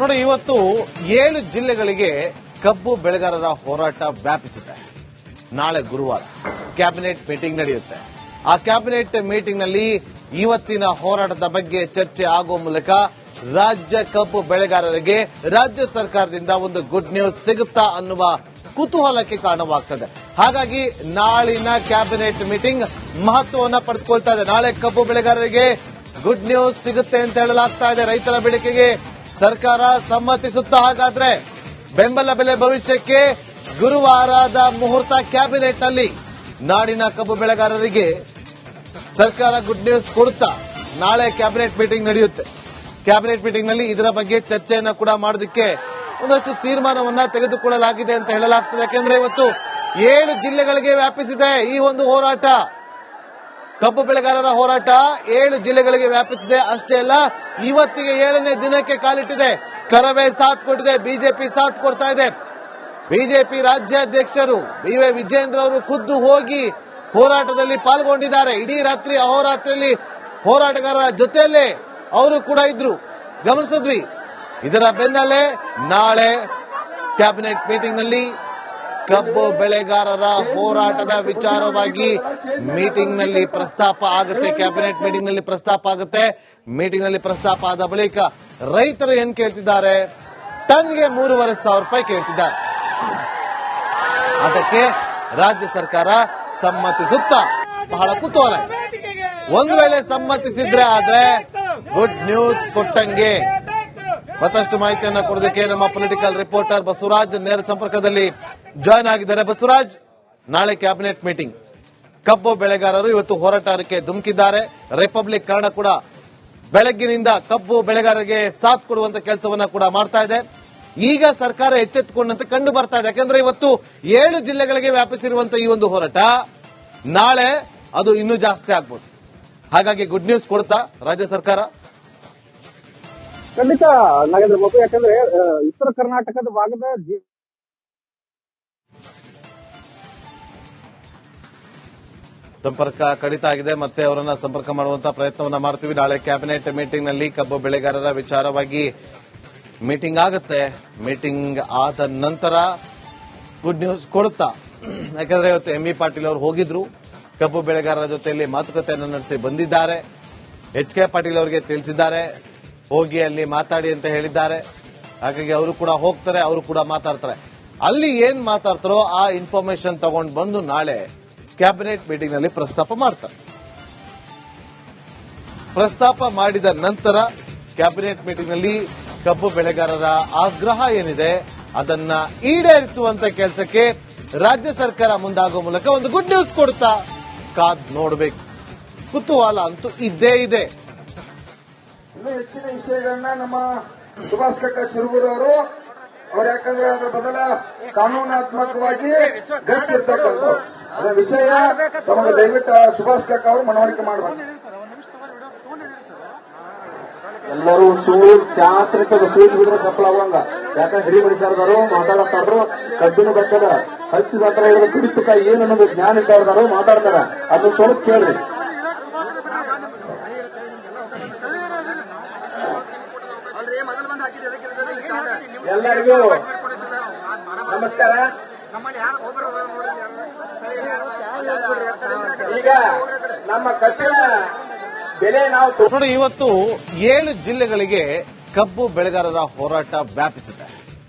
ನೋಡಿ, ಇವತ್ತು 7 ಜಿಲ್ಲೆಗಳಿಗೆ ಕಬ್ಬು ಬೆಳೆಗಾರರ ಹೋರಾಟ ವ್ಯಾಪಿಸಿದೆ. ನಾಳೆ ಗುರುವಾರ ಕ್ಯಾಬಿನೆಟ್ ಮೀಟಿಂಗ್ ನಡೆಯುತ್ತೆ. ಆ ಕ್ಯಾಬಿನೆಟ್ ಮೀಟಿಂಗ್ ನಲ್ಲಿ ಇವತ್ತಿನ ಹೋರಾಟದ ಬಗ್ಗೆ ಚರ್ಚೆ ಆಗುವ ಮೂಲಕ ರಾಜ್ಯ ಕಬ್ಬು ಬೆಳೆಗಾರರಿಗೆ ರಾಜ್ಯ ಸರ್ಕಾರದಿಂದ ಒಂದು ಗುಡ್ ನ್ಯೂಸ್ ಸಿಗುತ್ತಾ ಅನ್ನುವ ಕುತೂಹಲಕ್ಕೆ ಕಾರಣವಾಗ್ತದೆ. ಹಾಗಾಗಿ ನಾಳಿನ ಕ್ಯಾಬಿನೆಟ್ ಮೀಟಿಂಗ್ ಮಹತ್ವವನ್ನು ಪಡೆದುಕೊಳ್ತಾ ಇದೆ. ನಾಳೆ ಕಬ್ಬು ಬೆಳೆಗಾರರಿಗೆ ಗುಡ್ ನ್ಯೂಸ್ ಸಿಗುತ್ತೆ ಅಂತ ಹೇಳಲಾಗ್ತಾ ಇದೆ. ರೈತರ ಬೇಡಿಕೆಗೆ ಸರ್ಕಾರ ಸಮ್ಮತಿಸುತ್ತಾ? ಹಾಗಾದ್ರೆ ಬೆಂಬಲ ಬೆಲೆ ಭವಿಷ್ಯಕ್ಕೆ ಗುರುವಾರದ ಮುಹೂರ್ತ ಕ್ಯಾಬಿನೆಟ್ ನಲ್ಲಿ ನಾಡಿನ ಕಬ್ಬು ಬೆಳೆಗಾರರಿಗೆ ಸರ್ಕಾರ ಗುಡ್ ನ್ಯೂಸ್ ಕೊಡುತ್ತಾ? ನಾಳೆ ಕ್ಯಾಬಿನೆಟ್ ಮೀಟಿಂಗ್ ನಡೆಯುತ್ತೆ. ಕ್ಯಾಬಿನೆಟ್ ಮೀಟಿಂಗ್ ನಲ್ಲಿ ಇದರ ಬಗ್ಗೆ ಚರ್ಚೆಯನ್ನ ಕೂಡ ಮಾಡೋದಕ್ಕೆ ಒಂದಷ್ಟು ತೀರ್ಮಾನವನ್ನ ತೆಗೆದುಕೊಳ್ಳಲಾಗಿದೆ ಅಂತ ಹೇಳಲಾಗ್ತದೆ. ಯಾಕೆಂದ್ರೆ ಇವತ್ತು 7 ಜಿಲ್ಲೆಗಳಿಗೆ ವ್ಯಾಪಿಸಿದೆ ಈ ಒಂದು ಹೋರಾಟ. ಕಬ್ಬು ಬೆಳೆಗಾರರ ಹೋರಾಟ 7 ಜಿಲ್ಲೆಗಳಿಗೆ ವ್ಯಾಪಿಸಿದೆ. ಅಷ್ಟೇ ಅಲ್ಲ, ಇವತ್ತಿಗೆ 7ನೇ ದಿನಕ್ಕೆ ಕಾಲಿಟ್ಟಿದೆ. ಕರವೇ ಸಾಥ್ ಕೊಟ್ಟಿದೆ, ಬಿಜೆಪಿ ಸಾಥ್ ಕೊಡ್ತಾ ಇದೆ. ಬಿಜೆಪಿ ರಾಜ್ಯಾಧ್ಯಕ್ಷರು ಬಿ.ವೈ. ವಿಜೇಂದ್ರ ಅವರು ಖುದ್ದು ಹೋಗಿ ಹೋರಾಟದಲ್ಲಿ ಪಾಲ್ಗೊಂಡಿದ್ದಾರೆ. ಇಡೀ ರಾತ್ರಿ ಅಹೋರಾತ್ರಿಯಲ್ಲಿ ಹೋರಾಟಗಾರರ ಜೊತೆಯಲ್ಲೇ ಅವರು ಕೂಡ ಇದ್ರು, ಗಮನಿಸಿದ್ವಿ. ಇದರ ಬೆನ್ನಲ್ಲೇ ನಾಳೆ ಕ್ಯಾಬಿನೆಟ್ ಮೀಟಿಂಗ್ ನಲ್ಲಿ ಕಬ್ಬು ಬೆಳೆಗಾರರ ಹೋರಾಟದ ವಿಚಾರವಾಗಿ ಮೀಟಿಂಗ್ ನಲ್ಲಿ ಪ್ರಸ್ತಾಪ ಆಗುತ್ತೆ. ಕ್ಯಾಬಿನೆಟ್ ಮೀಟಿಂಗ್ ನಲ್ಲಿ ಪ್ರಸ್ತಾಪ ಆಗುತ್ತೆ. ಮೀಟಿಂಗ್ ನಲ್ಲಿ ಪ್ರಸ್ತಾಪ ಆದ ಬಳಿಕ ರೈತರು ಏನ್ ಕೇಳ್ತಿದ್ದಾರೆ? ಟನ್ಗೆ 3,500 ರೂಪಾಯಿ ಕೇಳ್ತಿದ್ದಾರೆ. ಅದಕ್ಕೆ ರಾಜ್ಯ ಸರ್ಕಾರ ಸಮ್ಮತಿಸುತ್ತಾ? ಬಹಳ ಕುತೂಹಲ. ಒಂದು ವೇಳೆ ಸಮ್ಮತಿಸಿದ್ರೆ ಆದ್ರೆ ಗುಡ್ ನ್ಯೂಸ್ ಕೊಟ್ಟಂಗೆ. ಮತ್ತಷ್ಟು ಮಾಹಿತಿಯನ್ನ ಕೊಡೋದಕ್ಕೆ ನಮ್ಮ ಪೊಲಿಟಿಕಲ್ ರಿಪೋರ್ಟರ್ ಬಸವರಾಜ್ ನೇರ ಸಂಪರ್ಕದಲ್ಲಿ ಜಾಯ್ನ್ ಆಗಿದ್ದಾರೆ. ಬಸವರಾಜ್, ನಾಳೆ ಕ್ಯಾಬಿನೆಟ್ ಮೀಟಿಂಗ್, ಕಬ್ಬು ಬೆಳೆಗಾರರು ಇವತ್ತು ಹೋರಾಟಕ್ಕೆ ಧುಮುಕಿದ್ದಾರೆ. ರಿಪಬ್ಲಿಕ್ ಕನ್ನಡ ಕೂಡ ಬೆಳಗ್ಗಿನಿಂದ ಕಬ್ಬು ಬೆಳೆಗಾರರಿಗೆ ಸಾಥ್ ಕೊಡುವಂತ ಕೆಲಸವನ್ನ ಕೂಡ ಮಾಡ್ತಾ ಇದೆ. ಈಗ ಸರ್ಕಾರ ಎಚ್ಚೆತ್ತುಕೊಂಡಂತೆ ಕಂಡು ಬರ್ತಾ ಇದೆ. ಯಾಕಂದ್ರೆ ಇವತ್ತು 7 ಜಿಲ್ಲೆಗಳಿಗೆ ವ್ಯಾಪಿಸಿರುವಂತಹ ಈ ಒಂದು ಹೋರಾಟ ನಾಳೆ ಅದು ಇನ್ನೂ ಜಾಸ್ತಿ ಆಗ್ಬೋದು. ಹಾಗಾಗಿ ಗುಡ್ ನ್ಯೂಸ್ ಕೊಡ್ತಾ ರಾಜ್ಯ ಸರ್ಕಾರ? ಖಂಡಿತ ನಾಗೇಂದ್ರ ಬಾಬು, ಯಾಕಂದ್ರೆ ಉತ್ತರ ಕರ್ನಾಟಕದ ಭಾಗದ ಸಂಪರ್ಕ ಕಡಿತ ಆಗಿದೆ. ಮತ್ತೆ ಅವರನ್ನ ಸಂಪರ್ಕ ಮಾಡುವಂತಹ ಪ್ರಯತ್ನವನ್ನ ಮಾಡ್ತೀವಿ. ನಾಳೆ ಕ್ಯಾಬಿನೆಟ್ ಮೀಟಿಂಗ್ ನಲ್ಲಿ ಕಬ್ಬು ಬೆಳೆಗಾರರ ವಿಚಾರವಾಗಿ ಮೀಟಿಂಗ್ ಆಗುತ್ತೆ. ಮೀಟಿಂಗ್ ಆದ ನಂತರ ಗುಡ್ ನ್ಯೂಸ್ ಕೊಡುತ್ತಾ? ಯಾಕಂದ್ರೆ ಇವತ್ತು ಎಂ.ಬಿ. ಪಾಟೀಲ್ ಅವರು ಹೋಗಿದ್ರು, ಕಬ್ಬು ಬೆಳೆಗಾರರ ಜೊತೆಯಲ್ಲಿ ಮಾತುಕತೆಯನ್ನು ನಡೆಸಿ ಬಂದಿದ್ದಾರೆ. ಎಚ್.ಕೆ. ಪಾಟೀಲ್ ಅವರಿಗೆ ತಿಳಿಸಿದ್ದಾರೆ, ಹೋಗಿ ಅಲ್ಲಿ ಮಾತಾಡಿ ಅಂತ ಹೇಳಿದ್ದಾರೆ. ಹಾಗಾಗಿ ಅವರು ಕೂಡ ಹೋಗ್ತಾರೆ, ಅವರು ಕೂಡ ಮಾತಾಡ್ತಾರೆ. ಅಲ್ಲಿ ಏನ್ ಮಾತಾಡ್ತಾರೋ ಆ ಇನ್ಫಾರ್ಮೇಶನ್ ತಗೊಂಡು ಬಂದು ನಾಳೆ ಕ್ಯಾಬಿನೆಟ್ ಮೀಟಿಂಗ್ ನಲ್ಲಿ ಪ್ರಸ್ತಾಪ ಮಾಡ್ತಾರೆ. ಪ್ರಸ್ತಾಪ ಮಾಡಿದ ನಂತರ ಕ್ಯಾಬಿನೆಟ್ ಮೀಟಿಂಗ್ ನಲ್ಲಿ ಕಬ್ಬು ಬೆಳೆಗಾರರ ಆಗ್ರಹ ಏನಿದೆ ಅದನ್ನ ಈಡೇರಿಸುವಂತ ಕೆಲಸಕ್ಕೆ ರಾಜ್ಯ ಸರ್ಕಾರ ಮುಂದಾಗುವ ಮೂಲಕ ಒಂದು ಗುಡ್ ನ್ಯೂಸ್ ಕೊಡ್ತಾ? ಕಾದ್ ನೋಡಬೇಕು. ಕುತೂಹಲ ಅಂತೂ ಇದ್ದೇ ಇದೆ. ಇನ್ನೂ ಹೆಚ್ಚಿನ ವಿಷಯಗಳನ್ನ ನಮ್ಮ ಸುಭಾಷ್ ಕಕ್ಕ ಶಿರಗೂರು ಅವ್ರು ಯಾಕಂದ್ರೆ ಅದರ ಬದಲ ಕಾನೂನಾತ್ಮಕವಾಗಿ ಗಚ್ಚಿರ್ತಕ್ಕಂಥ ಅದರ ವಿಷಯ ತಮಗೆ ದಯವಿಟ್ಟು ಸುಭಾಷ್ ಕಕ್ಕ ಅವರು ಮನವರಿಕೆ ಮಾಡಬೇಕು. ಎಲ್ಲರೂ ಚೂರು ಚಾತ್ರಿಕದ ಸೂಚಿ ಬಿದ್ರೆ ಸಫಲ ಆಗುವಂಗ. ಯಾಕಂದ್ರೆ ಹಿರಿ ಮನುಷ್ಯರದಾರು ಮಾತಾಡತ್ತಾರು, ಕಬ್ಬಿನ ಬೆಟ್ಟದ ಹಚ್ಚಿದ ಹತ್ರ ಇರೋ ಕುಡಿತುಕ ಏನು ಅನ್ನೋದು ಜ್ಞಾನ ಇದ್ದವ್ರದಾರು ಮಾತಾಡ್ತಾರ. ಅದನ್ನ ಸ್ವಲ್ಪ ಕೇಳ್ರಿ. ಎಲ್ಲರಿಗೂ ನಮಸ್ಕಾರ. ಈಗ ನಮ್ಮ ಕಬ್ಬಿನ ಬೆಲೆ ನಾವು ನೋಡಿ, ಇವತ್ತು 7 ಜಿಲ್ಲೆಗಳಿಗೆ ಕಬ್ಬು ಬೆಳೆಗಾರರ ಹೋರಾಟ ವ್ಯಾಪಿಸಿದೆ.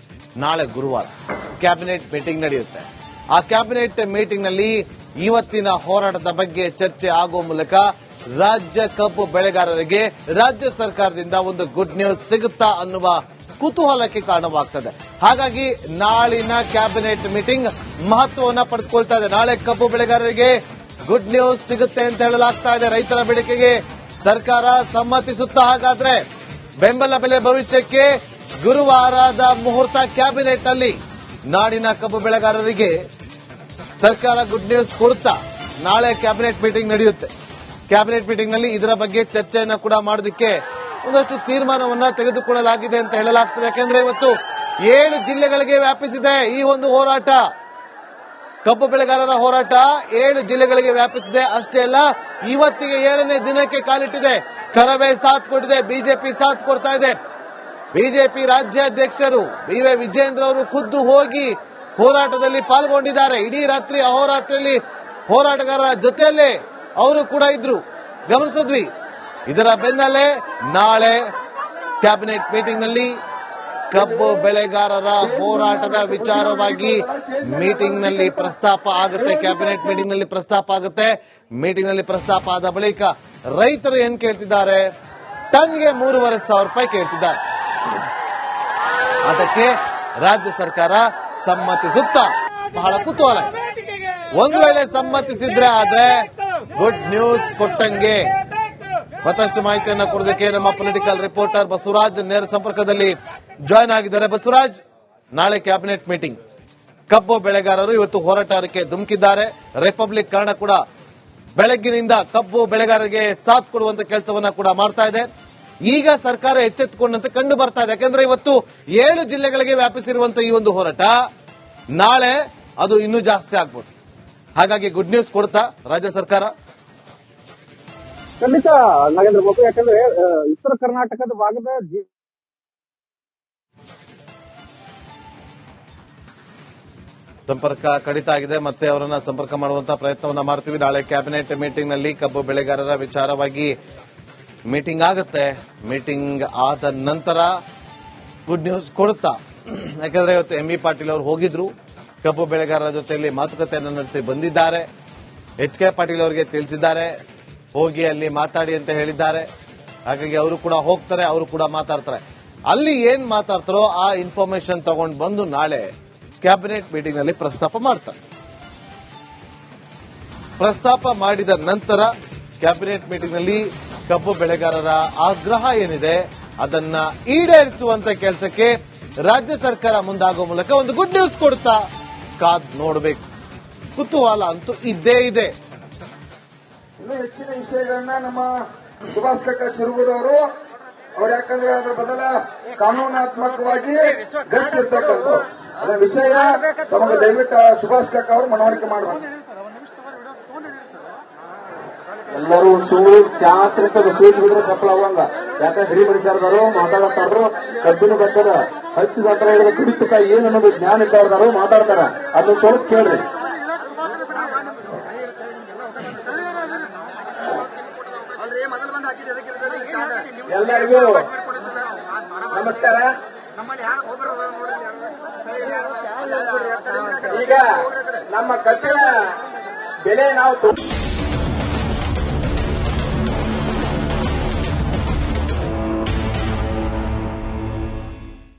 ನಾಳೆ ಗುರುವಾರ ಕ್ಯಾಬಿನೆಟ್ ಮೀಟಿಂಗ್ ನಡೆಯುತ್ತೆ. ಆ ಕ್ಯಾಬಿನೆಟ್ ಮೀಟಿಂಗ್ ನಲ್ಲಿ ಇವತ್ತಿನ ಹೋರಾಟದ ಬಗ್ಗೆ ಚರ್ಚೆ ಆಗುವ ಮೂಲಕ ರಾಜ್ಯ ಕಬ್ಬು ಬೆಳೆಗಾರರಿಗೆ ರಾಜ್ಯ ಸರ್ಕಾರದಿಂದ ಒಂದು ಗುಡ್ ನ್ಯೂಸ್ ಸಿಗುತ್ತಾ ಅನ್ನುವ ಕುತೂಹಲಕ್ಕೆ ಕಾರಣವಾಗ್ತದೆ. ಹಾಗಾಗಿ ನಾಳಿನ ಕ್ಯಾಬಿನೆಟ್ ಮೀಟಿಂಗ್ ಮಹತ್ವವನ್ನು ಪಡೆದುಕೊಳ್ತಾ ಇದೆ. ನಾಳೆ ಕಬ್ಬು ಬೆಳೆಗಾರರಿಗೆ ಗುಡ್ ನ್ಯೂಸ್ ಸಿಗುತ್ತೆ ಅಂತ ಹೇಳಲಾಗ್ತಾ ಇದೆ. ರೈತರ ಬೇಡಿಕೆಗೆ ಸರ್ಕಾರ ಸಮ್ಮತಿಸುತ್ತಾ? ಹಾಗಾದ್ರೆ ಬೆಂಬಲ ಬೆಲೆ ಭವಿಷ್ಯಕ್ಕೆ ಗುರುವಾರದ ಮುಹೂರ್ತ ಕ್ಯಾಬಿನೆಟ್ ನಲ್ಲಿ ನಾಡಿನ ಕಬ್ಬು ಬೆಳೆಗಾರರಿಗೆ ಸರ್ಕಾರ ಗುಡ್ ನ್ಯೂಸ್ ಕೊಡುತ್ತಾ? ನಾಳೆ ಕ್ಯಾಬಿನೆಟ್ ಮೀಟಿಂಗ್ ನಡೆಯುತ್ತೆ. ಕ್ಯಾಬಿನೆಟ್ ಮೀಟಿಂಗ್ ನಲ್ಲಿ ಇದರ ಬಗ್ಗೆ ಚರ್ಚೆಯನ್ನ ಕೂಡ ಮಾಡೋದಕ್ಕೆ ಒಂದಷ್ಟು ತೀರ್ಮಾನವನ್ನ ತೆಗೆದುಕೊಳ್ಳಲಾಗಿದೆ ಅಂತ ಹೇಳಲಾಗ್ತದೆ. ಯಾಕಂದ್ರೆ ಇವತ್ತು 7 ಜಿಲ್ಲೆಗಳಿಗೆ ವ್ಯಾಪಿಸಿದೆ ಈ ಒಂದು ಹೋರಾಟ. ಕಬ್ಬು ಬೆಳೆಗಾರರ ಹೋರಾಟ 7 ಜಿಲ್ಲೆಗಳಿಗೆ ವ್ಯಾಪಿಸಿದೆ. ಅಷ್ಟೇ ಅಲ್ಲ, ಇವತ್ತಿಗೆ 7ನೇ ದಿನಕ್ಕೆ ಕಾಲಿಟ್ಟಿದೆ. ಕರವೇ ಸಾಥ್ ಕೊಟ್ಟಿದೆ, ಬಿಜೆಪಿ ಸಾಥ್ ಕೊಡ್ತಾ ಇದೆ. ಬಿಜೆಪಿ ರಾಜ್ಯಾಧ್ಯಕ್ಷರು ಬಿ.ವೈ. ವಿಜೇಂದ್ರ ಅವರು ಖುದ್ದು ಹೋಗಿ ಹೋರಾಟದಲ್ಲಿ ಪಾಲ್ಗೊಂಡಿದ್ದಾರೆ. ಇಡೀ ರಾತ್ರಿ ಅಹೋರಾತ್ರಿಯಲ್ಲಿ ಹೋರಾಟಗಾರರ ಜೊತೆಯಲ್ಲೇ ಅವರು ಕೂಡ ಇದ್ರು, ಗಮನಿಸಿದ್ವಿ. ಇದರ ಬೆನ್ನಲ್ಲೇ ನಾಳೆ ಕ್ಯಾಬಿನೆಟ್ ಮೀಟಿಂಗ್ ನಲ್ಲಿ ಕಬ್ಬು ಬೆಳೆಗಾರರ ಹೋರಾಟದ ವಿಚಾರವಾಗಿ ಮೀಟಿಂಗ್ ನಲ್ಲಿ ಪ್ರಸ್ತಾಪ ಆಗುತ್ತೆ. ಕ್ಯಾಬಿನೆಟ್ ಮೀಟಿಂಗ್ ನಲ್ಲಿ ಪ್ರಸ್ತಾಪ ಆಗುತ್ತೆ. ಮೀಟಿಂಗ್ ನಲ್ಲಿ ಪ್ರಸ್ತಾಪ ಆದ ಬಳಿಕ ರೈತರು ಏನ್ ಕೇಳ್ತಿದ್ದಾರೆ, ಟನ್ಗೆ 3,500 ರೂಪಾಯಿ ಕೇಳ್ತಿದ್ದಾರೆ. ಅದಕ್ಕೆ ರಾಜ್ಯ ಸರ್ಕಾರ ಸಮ್ಮತಿಸುತ್ತಾ ಬಹಳ ಕುತೂಹಲ. ಒಂದು ವೇಳೆ ಸಮ್ಮತಿಸಿದ್ರೆ ಆದ್ರೆ ಗುಡ್ ನ್ಯೂಸ್ ಕೊಟ್ಟಂಗೆ. ಮತ್ತಷ್ಟು ಮಾಹಿತಿಯನ್ನ ಕೊಡೋದಕ್ಕೆ ನಮ್ಮ ಪೊಲಿಟಿಕಲ್ ರಿಪೋರ್ಟರ್ ಬಸವರಾಜ್ ನೇರ ಸಂಪರ್ಕದಲ್ಲಿ ಜಾಯ್ನ್ ಆಗಿದ್ದಾರೆ. ಬಸವರಾಜ್, ನಾಳೆ ಕ್ಯಾಬಿನೆಟ್ ಮೀಟಿಂಗ್, ಕಬ್ಬು ಬೆಳೆಗಾರರು ಇವತ್ತು ಹೋರಾಟಕ್ಕೆ ಧುಮುಕಿದ್ದಾರೆ. ರಿಪಬ್ಲಿಕ್ ಕನ್ನಡ ಕೂಡ ಬೆಳಗ್ಗಿನಿಂದ ಕಬ್ಬು ಬೆಳೆಗಾರರಿಗೆ ಸಾಥ್ ಕೊಡುವಂತ ಕೆಲಸವನ್ನ ಕೂಡ ಮಾಡ್ತಾ ಇದೆ. ಈಗ ಸರ್ಕಾರ ಎಚ್ಚೆತ್ತುಕೊಂಡಂತೆ ಕಂಡು ಬರ್ತಾ ಇದೆ. ಯಾಕಂದ್ರೆ ಇವತ್ತು 7 ಜಿಲ್ಲೆಗಳಿಗೆ ವ್ಯಾಪಿಸಿರುವಂತಹ ಈ ಒಂದು ಹೋರಾಟ ನಾಳೆ ಅದು ಇನ್ನೂ ಜಾಸ್ತಿ ಆಗ್ಬೋದು. ಹಾಗಾಗಿ ಗುಡ್ ನ್ಯೂಸ್ ಕೊಡ್ತಾ ರಾಜ್ಯ ಸರ್ಕಾರ. ಖಂಡಿತ ನಾಗೇಂದ್ರ ಬಾಬು, ಯಾಕಂದ್ರೆ ಉತ್ತರ ಕರ್ನಾಟಕದ ಭಾಗದ ಸಂಪರ್ಕ ಕಡಿತ ಆಗಿದೆ. ಮತ್ತೆ ಅವರನ್ನ ಸಂಪರ್ಕ ಮಾಡುವಂತಹ ಪ್ರಯತ್ನವನ್ನ ಮಾಡ್ತೀವಿ. ನಾಳೆ ಕ್ಯಾಬಿನೆಟ್ ಮೀಟಿಂಗ್ ನಲ್ಲಿ ಕಬ್ಬು ಬೆಳೆಗಾರರ ವಿಚಾರವಾಗಿ ಮೀಟಿಂಗ್ ಆಗುತ್ತೆ. ಮೀಟಿಂಗ್ ಆದ ನಂತರ ಗುಡ್ ನ್ಯೂಸ್ ಕೊಡುತ್ತಾ, ಯಾಕಂದ್ರೆ ಇವತ್ತು ಎಂ.ಬಿ. ಪಾಟೀಲ್ ಅವರು ಹೋಗಿದ್ರು, ಕಬ್ಬು ಬೆಳೆಗಾರರ ಜೊತೆಯಲ್ಲಿ ಮಾತುಕತೆಯನ್ನು ನಡೆಸಿ ಬಂದಿದ್ದಾರೆ. ಎಚ್.ಕೆ. ಪಾಟೀಲ್ ಅವರಿಗೆ ತಿಳಿಸಿದ್ದಾರೆ, ಹೋಗಿ ಅಲ್ಲಿ ಮಾತಾಡಿ ಅಂತ ಹೇಳಿದ್ದಾರೆ. ಹಾಗಾಗಿ ಅವರು ಕೂಡ ಹೋಗ್ತಾರೆ, ಅವರು ಕೂಡ ಮಾತಾಡ್ತಾರೆ. ಅಲ್ಲಿ ಏನ್ ಮಾತಾಡ್ತಾರೋ ಆ ಇನ್ಫಾರ್ಮೇಶನ್ ತಗೊಂಡು ಬಂದು ನಾಳೆ ಕ್ಯಾಬಿನೆಟ್ ಮೀಟಿಂಗ್ ನಲ್ಲಿ ಪ್ರಸ್ತಾಪ ಮಾಡ್ತಾರೆ. ಪ್ರಸ್ತಾಪ ಮಾಡಿದ ನಂತರ ಕ್ಯಾಬಿನೆಟ್ ಮೀಟಿಂಗ್ ನಲ್ಲಿ ಕಬ್ಬು ಬೆಳೆಗಾರರ ಆಗ್ರಹ ಏನಿದೆ ಅದನ್ನ ಈಡೇರಿಸುವಂತ ಕೆಲಸಕ್ಕೆ ರಾಜ್ಯ ಸರ್ಕಾರ ಮುಂದಾಗುವ ಮೂಲಕ ಒಂದು ಗುಡ್ ನ್ಯೂಸ್ ಕೊಡ್ತಾ ಕಾದ್ ನೋಡಬೇಕು. ಕುತೂಹಲ ಅಂತೂ ಇದ್ದೇ ಇದೆ. ಇನ್ನೂ ಹೆಚ್ಚಿನ ವಿಷಯಗಳನ್ನ ನಮ್ಮ ಸುಭಾಷ್ ಕಕ್ಕ ಶಿರಗೂರು ಅವ್ರು ಯಾಕಂದ್ರೆ ಅದ್ರ ಬದಲ ಕಾನೂನಾತ್ಮಕವಾಗಿ ಗಚ್ಚಿರ್ತಕ್ಕಂಥ ಅದರ ವಿಷಯ ತಮಗೆ ದಯವಿಟ್ಟು ಸುಭಾಷ್ ಕಕ್ಕ ಅವರು ಮನವರಿಕೆ ಮಾಡಬೇಕು. ಎಲ್ಲರೂ ಒಂಚೂರು ಚಾತ್ರಿಕದ ಸೂಚಿ ಬಿದ್ರೆ ಸಫಲ ಅವಂಗ. ಯಾಕಂದ್ರೆ ಹಿರಿ ಮನುಷ್ಯರದಾರು ಮಾತಾಡತ್ತಾರು, ಕಬ್ಬಿನ ಬದ್ದದ ಹಚ್ಚಿದ ಹತ್ರ ಹಿಡಿದ ಕುಡಿತುಕ ಏನು ಅನ್ನೋದು ಜ್ಞಾನ ಇದ್ದವ್ರದಾರು ಮಾತಾಡ್ತಾರ. ಅದನ್ನ ಸ್ವಲ್ಪ ಕೇಳ್ರಿ. ಎಲ್ಲರಿಗೂ ನಮಸ್ಕಾರ. ಈಗ ನಮ್ಮ ಕಬ್ಬಿನ ಬೆಲೆ ನಾವು